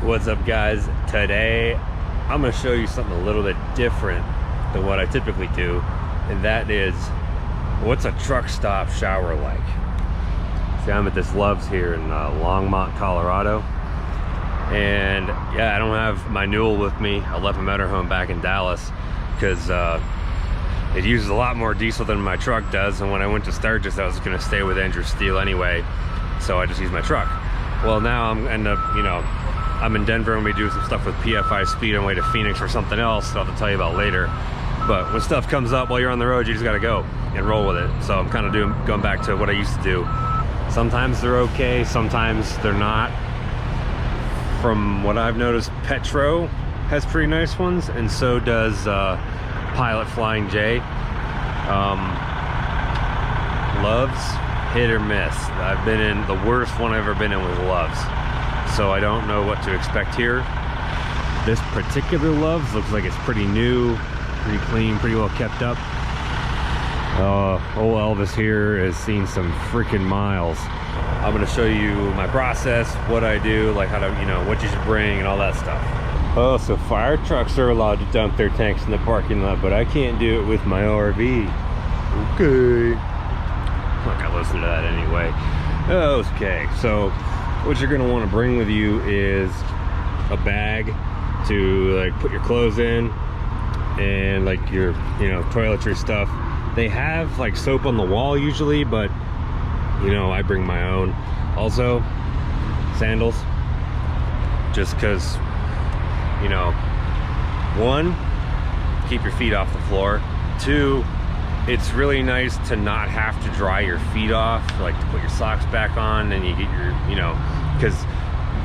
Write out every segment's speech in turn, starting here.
What's up, guys? Today I'm going to show you something a little bit different than what I typically do, and that is what's a truck stop shower like. See, I'm at this Love's here in Longmont, Colorado, and yeah, I don't have my Newell with me. I left my motorhome back in Dallas because it uses a lot more diesel than my truck does, and when I went to Sturgis I was going to stay with Andrew Steele anyway, so I just used my truck. Well, now I'm in Denver and we do some stuff with PFI Speed on the way to Phoenix or something else that I'll have to tell you about later. But when stuff comes up while you're on the road, you just gotta go and roll with it. So I'm kind of going back to what I used to do. Sometimes they're okay, sometimes they're not. From what I've noticed, Petro has pretty nice ones, and so does Pilot Flying J. Love's, hit or miss. I've been in, the worst one I've ever been in was Love's. So I don't know what to expect here. This particular Love's looks like it's pretty new, pretty clean, pretty well kept up. Old Elvis here has seen some freaking miles. I'm gonna show you my process, what I do, like how to, what you should bring and all that stuff. Oh, so fire trucks are allowed to dump their tanks in the parking lot, but I can't do it with my RV. Okay. I'm not gonna listen to that anyway. Okay, so what you're gonna want to bring with you is a bag to like put your clothes in and like your toiletry stuff. They have like soap on the wall usually, but I bring my own. Also sandals, just because one, keep your feet off the floor. Two, it's really nice to not have to dry your feet off, like to put your socks back on, and you get your, because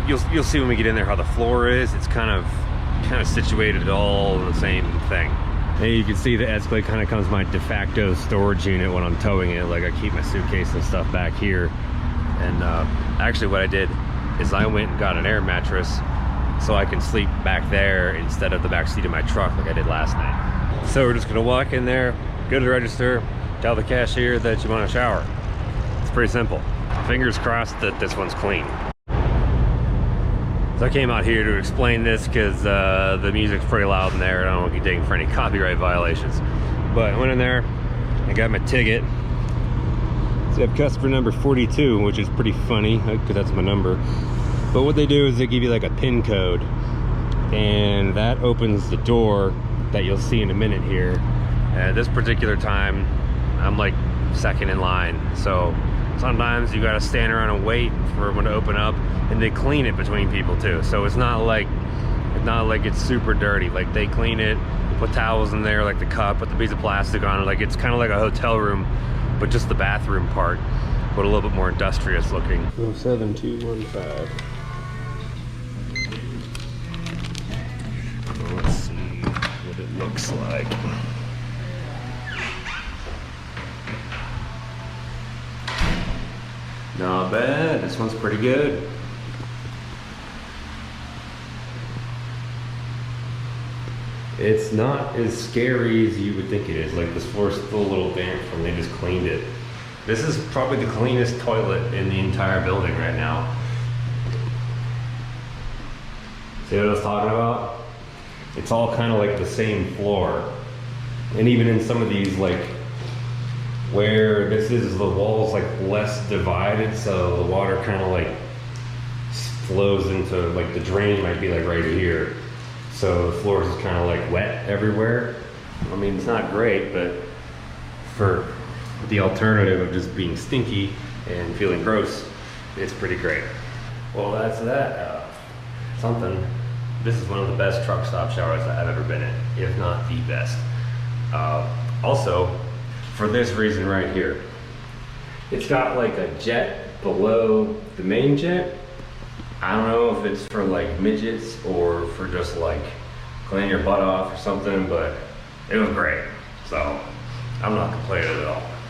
you'll see when we get in there how the floor is. It's kind of situated all in the same thing. And you can see the Escalade kind of comes my de facto storage unit when I'm towing it. Like I keep my suitcase and stuff back here. And actually what I did is I went and got an air mattress so I can sleep back there instead of the back seat of my truck like I did last night. So we're just gonna walk in there, go to the register, tell the cashier that you want a shower. It's pretty simple. Fingers crossed that this one's clean. So I came out here to explain this because the music's pretty loud in there. I don't want to get taken for any copyright violations. But I went in there, I got my ticket. So I have customer number 42, which is pretty funny because that's my number. But what they do is they give you like a PIN code, and that opens the door that you'll see in a minute here. At this particular time, I'm like second in line. So sometimes you gotta stand around and wait for one to open up, and they clean it between people too. So it's not like it's super dirty. Like they clean it, put towels in there, like the cup, put the piece of plastic on it. Like it's kind of like a hotel room, but just the bathroom part, but a little bit more industrious looking. 07215. Let's see what it looks like. Not bad, this one's pretty good. It's not as scary as you would think it is. Like this floor's still a little damp from they just cleaned it. This is probably the cleanest toilet in the entire building right now. See what I was talking about? It's all kind of like the same floor. And even in some of these, like where this is, the wall's like less divided, so the water kind of like flows into, like the drain might be like right here. So the floor is kind of like wet everywhere. I mean, it's not great, but for the alternative of just being stinky and feeling gross, it's pretty great. Well, that's that. Something. This is one of the best truck stop showers I've ever been in, if not the best. Also, for this reason right here, it's got like a jet below the main jet. I don't know if it's for like midgets or for just like cleaning your butt off or something, but it was great. So I'm not complaining at all.